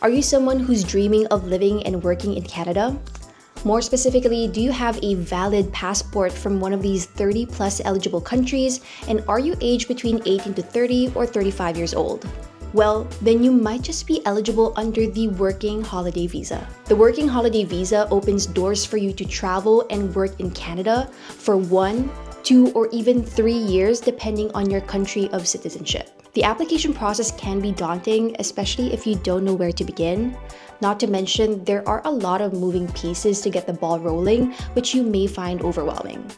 Are you someone who's dreaming of living and working in Canada? More specifically, do you have a valid passport from one of these 30 plus eligible countries, and are you aged between 18 to 30 or 35 years old? Well, then you might just be eligible under the Working Holiday Visa. The Working Holiday Visa opens doors for you to travel and work in Canada for 1, 2, or even 3 years depending on your country of citizenship. The application process can be daunting, especially if you don't know where to begin. Not to mention, there are a lot of moving pieces to get the ball rolling, which you may find overwhelming.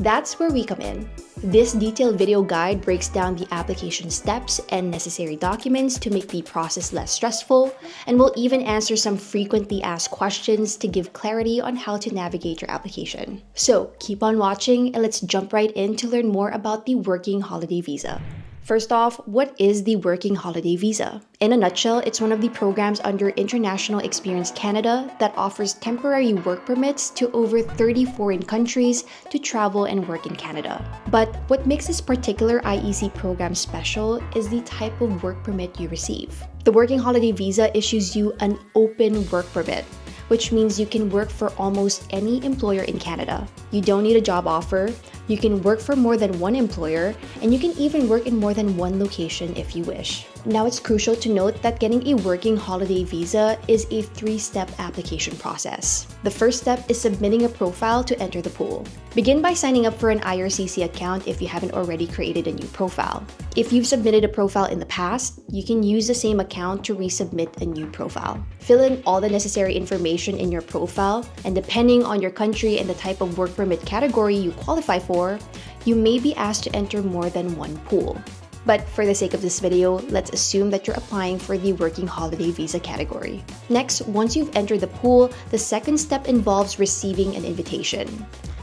That's where we come in. This detailed video guide breaks down the application steps and necessary documents to make the process less stressful, and will even answer some frequently asked questions to give clarity on how to navigate your application. So keep on watching and let's jump right in to learn more about the Working Holiday Visa. First off, what is the Working Holiday Visa? In a nutshell, it's one of the programs under International Experience Canada that offers temporary work permits to over 30 foreign countries to travel and work in Canada. But what makes this particular IEC program special is the type of work permit you receive. The Working Holiday Visa issues you an open work permit, which means you can work for almost any employer in Canada. You don't need a job offer, you can work for more than one employer, and you can even work in more than one location if you wish. Now, it's crucial to note that getting a Working Holiday Visa is a 3-step application process. The first step is submitting a profile to enter the pool. Begin by signing up for an IRCC account if you haven't already created a new profile. If you've submitted a profile in the past, you can use the same account to resubmit a new profile. Fill in all the necessary information in your profile, and depending on your country and the type of work permit category you qualify for, you may be asked to enter more than one pool. But for the sake of this video, let's assume that you're applying for the Working Holiday Visa category. Next, once you've entered the pool, the second step involves receiving an invitation.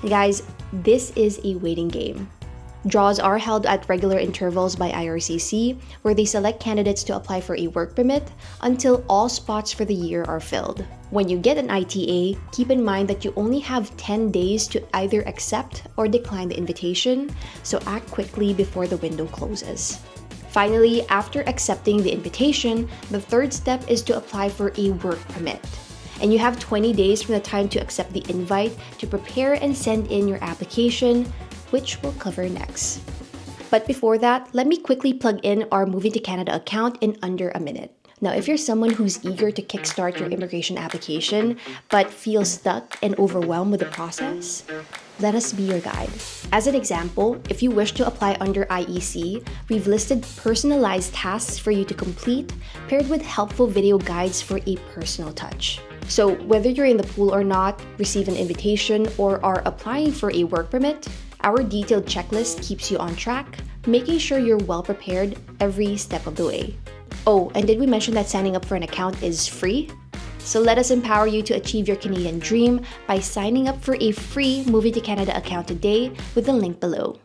And guys, this is a waiting game. Draws are held at regular intervals by IRCC, where they select candidates to apply for a work permit until all spots for the year are filled. When you get an ITA, keep in mind that you only have 10 days to either accept or decline the invitation, so act quickly before the window closes. Finally, after accepting the invitation, the third step is to apply for a work permit. And you have 20 days from the time to accept the invite to prepare and send in your application, which we'll cover next. But before that, let me quickly plug in our Moving to Canada account in under a minute. Now, if you're someone who's eager to kickstart your immigration application but feels stuck and overwhelmed with the process, let us be your guide. As an example, if you wish to apply under IEC, we've listed personalized tasks for you to complete, paired with helpful video guides for a personal touch. So whether you're in the pool or not, receive an invitation, or are applying for a work permit, our detailed checklist keeps you on track, making sure you're well prepared every step of the way. Oh, and did we mention that signing up for an account is free? So let us empower you to achieve your Canadian dream by signing up for a free Moving to Canada account today with the link below.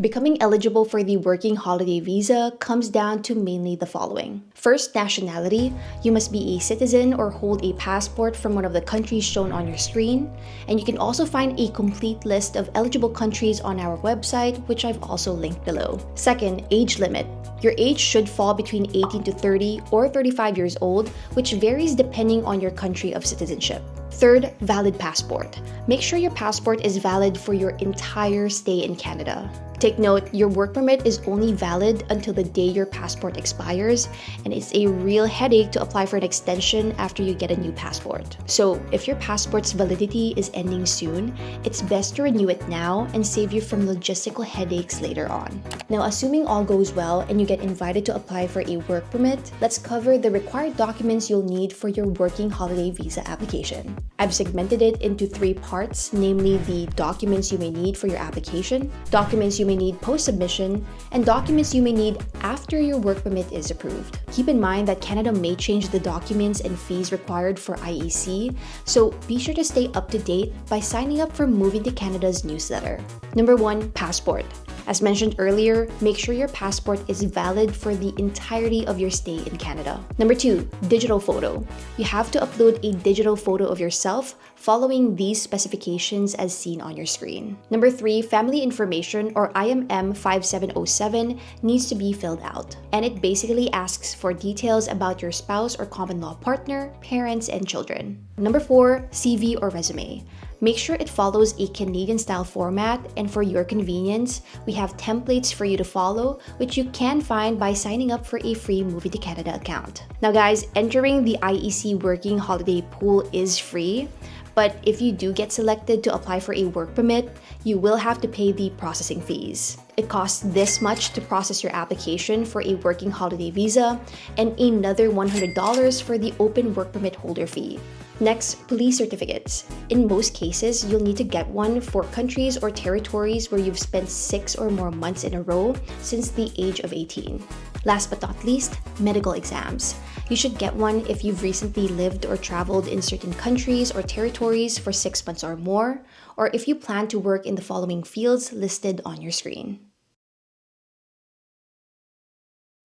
Becoming eligible for the Working Holiday Visa comes down to mainly the following. First, nationality. You must be a citizen or hold a passport from one of the countries shown on your screen. And you can also find a complete list of eligible countries on our website, which I've also linked below. Second, age limit. Your age should fall between 18 to 30 or 35 years old, which varies depending on your country of citizenship. Third, valid passport. Make sure your passport is valid for your entire stay in Canada. Take note, your work permit is only valid until the day your passport expires, and it's a real headache to apply for an extension after you get a new passport. So if your passport's validity is ending soon, it's best to renew it now and save you from logistical headaches later on. Now, assuming all goes well and you get invited to apply for a work permit, let's cover the required documents you'll need for your Working Holiday Visa application. I've segmented it into 3 parts, namely the documents you may need for your application, documents you may need post-submission, and documents you may need after your work permit is approved. Keep in mind that Canada may change the documents and fees required for IEC, so be sure to stay up to date by signing up for Moving to Canada's newsletter. Number 1, passport. As mentioned earlier, make sure your passport is valid for the entirety of your stay in Canada. Number 2, digital photo. You have to upload a digital photo of yourself following these specifications as seen on your screen. Number 3, family information or IMM 5707 needs to be filled out. And it basically asks for details about your spouse or common law partner, parents, and children. Number 4, CV or resume. Make sure it follows a Canadian-style format, and for your convenience, we have templates for you to follow, which you can find by signing up for a free Moving to Canada account. Now guys, entering the IEC Working Holiday Pool is free, but if you do get selected to apply for a work permit, you will have to pay the processing fees. It costs this much to process your application for a working holiday visa and another $100 for the open work permit holder fee. Next, police certificates. In most cases, you'll need to get one for countries or territories where you've spent 6 or more months in a row since the age of 18. Last but not least, medical exams. You should get one if you've recently lived or traveled in certain countries or territories for 6 months or more, or if you plan to work in the following fields listed on your screen.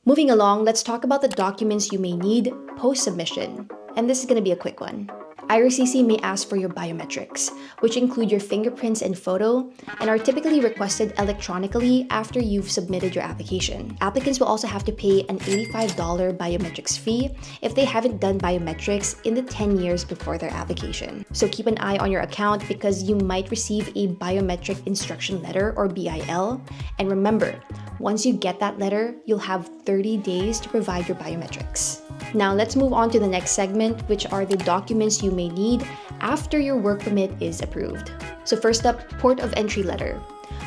Moving along, let's talk about the documents you may need post-submission. And this is going to be a quick one. IRCC may ask for your biometrics, which include your fingerprints and photo, and are typically requested electronically after you've submitted your application. Applicants will also have to pay an $85 biometrics fee if they haven't done biometrics in the 10 years before their application. So keep an eye on your account because you might receive a biometric instruction letter or BIL. And remember, once you get that letter, you'll have 30 days to provide your biometrics. Now let's move on to the next segment, which are the documents you may need after your work permit is approved. So first up, port of entry letter.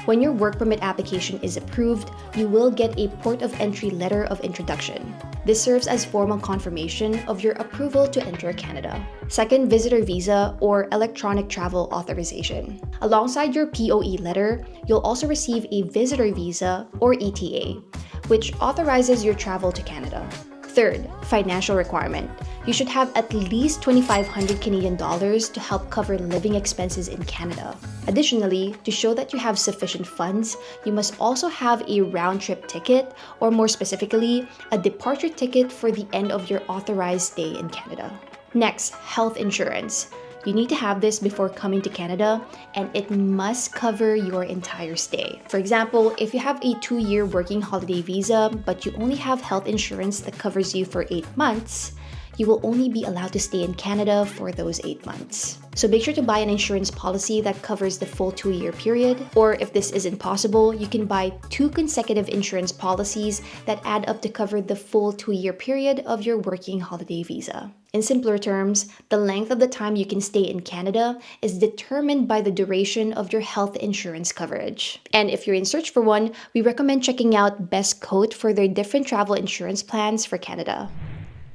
When your work permit application is approved, you will get a port of entry letter of introduction. This serves as formal confirmation of your approval to enter Canada. Second, visitor visa or electronic travel authorization. Alongside your POE letter, you'll also receive a visitor visa or ETA, which authorizes your travel to Canada. Third, financial requirement. You should have at least 2,500 Canadian dollars to help cover living expenses in Canada. Additionally, to show that you have sufficient funds, you must also have a round-trip ticket, or more specifically, a departure ticket for the end of your authorized stay in Canada. Next, health insurance. You need to have this before coming to Canada, and it must cover your entire stay. For example, if you have a 2-year working holiday visa, but you only have health insurance that covers you for 8 months, you will only be allowed to stay in Canada for those 8 months. So make sure to buy an insurance policy that covers the full 2-year period, or if this isn't possible, you can buy 2 consecutive insurance policies that add up to cover the full 2-year period of your working holiday visa. In simpler terms, the length of the time you can stay in Canada is determined by the duration of your health insurance coverage. And if you're in search for one, we recommend checking out Best Coat for their different travel insurance plans for Canada.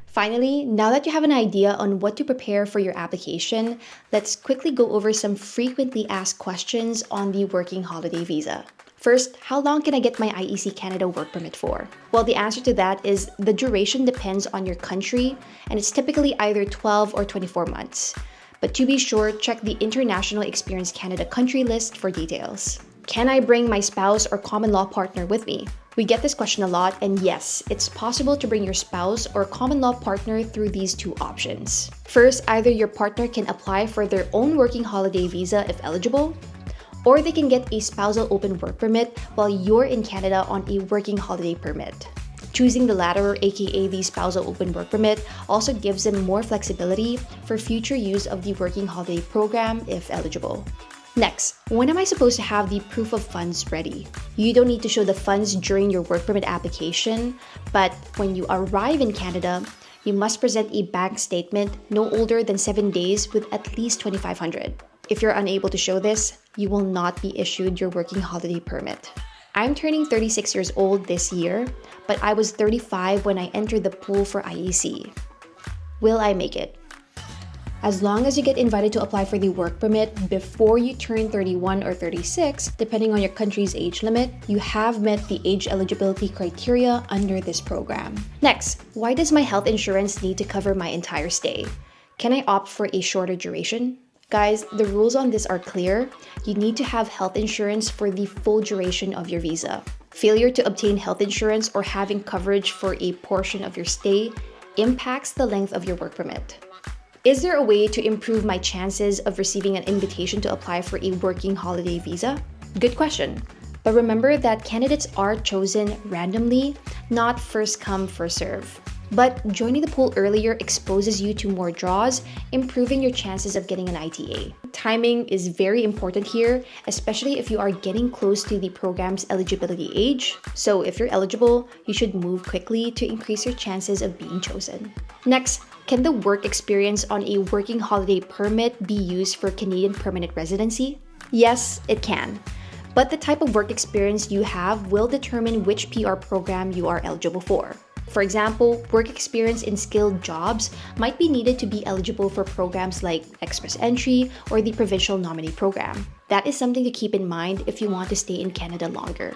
Finally, now that you have an idea on what to prepare for your application, let's quickly go over some frequently asked questions on the working holiday visa. First, how long can I get my IEC Canada work permit for? Well, the answer to that is the duration depends on your country, and it's typically either 12 or 24 months. But to be sure, check the International Experience Canada country list for details. Can I bring my spouse or common law partner with me? We get this question a lot, and yes, it's possible to bring your spouse or common law partner through these 2 options. First, either your partner can apply for their own working holiday visa if eligible, or they can get a spousal open work permit while you're in Canada on a working holiday permit. Choosing the latter, aka the spousal open work permit, also gives them more flexibility for future use of the working holiday program if eligible. Next, when am I supposed to have the proof of funds ready? You don't need to show the funds during your work permit application, but when you arrive in Canada, you must present a bank statement no older than 7 days with at least 2,500. If you're unable to show this, you will not be issued your working holiday permit. I'm turning 36 years old this year, but I was 35 when I entered the pool for IEC. Will I make it? As long as you get invited to apply for the work permit before you turn 31 or 36, depending on your country's age limit, you have met the age eligibility criteria under this program. Next, why does my health insurance need to cover my entire stay? Can I opt for a shorter duration? Guys, the rules on this are clear. You need to have health insurance for the full duration of your visa. Failure to obtain health insurance or having coverage for a portion of your stay impacts the length of your work permit. Is there a way to improve my chances of receiving an invitation to apply for a working holiday visa? Good question. But remember that candidates are chosen randomly, not first come, first serve. But joining the pool earlier exposes you to more draws, improving your chances of getting an ITA. Timing is very important here, especially if you are getting close to the program's eligibility age. So if you're eligible, you should move quickly to increase your chances of being chosen. Next, can the work experience on a working holiday permit be used for Canadian permanent residency? Yes, it can. But the type of work experience you have will determine which PR program you are eligible for. For example, work experience in skilled jobs might be needed to be eligible for programs like Express Entry or the Provincial Nominee Program. That is something to keep in mind if you want to stay in Canada longer.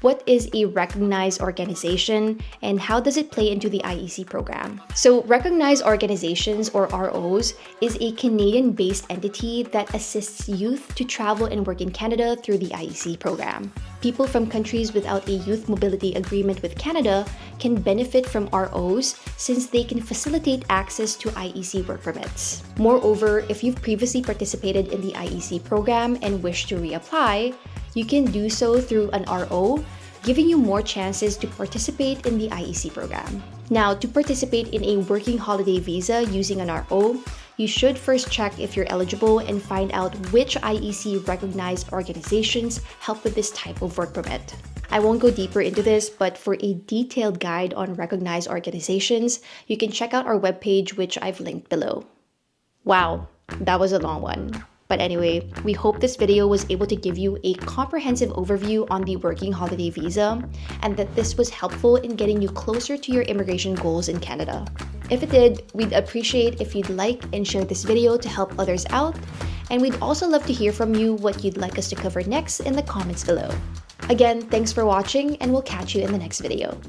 What is a recognized organization and how does it play into the IEC program? So, recognized organizations or ROs is a Canadian-based entity that assists youth to travel and work in Canada through the IEC program. People from countries without a youth mobility agreement with Canada can benefit from ROs since they can facilitate access to IEC work permits. Moreover, if you've previously participated in the IEC program and wish to reapply, you can do so through an RO, giving you more chances to participate in the IEC program. Now, to participate in a working holiday visa using an RO, you should first check if you're eligible and find out which IEC recognized organizations help with this type of work permit. I won't go deeper into this, but for a detailed guide on recognized organizations, you can check out our webpage, which I've linked below. Wow, that was a long one. But anyway, we hope this video was able to give you a comprehensive overview on the working holiday visa and that this was helpful in getting you closer to your immigration goals in Canada. If it did, we'd appreciate if you'd like and share this video to help others out, and we'd also love to hear from you what you'd like us to cover next in the comments below. Again, thanks for watching and we'll catch you in the next video.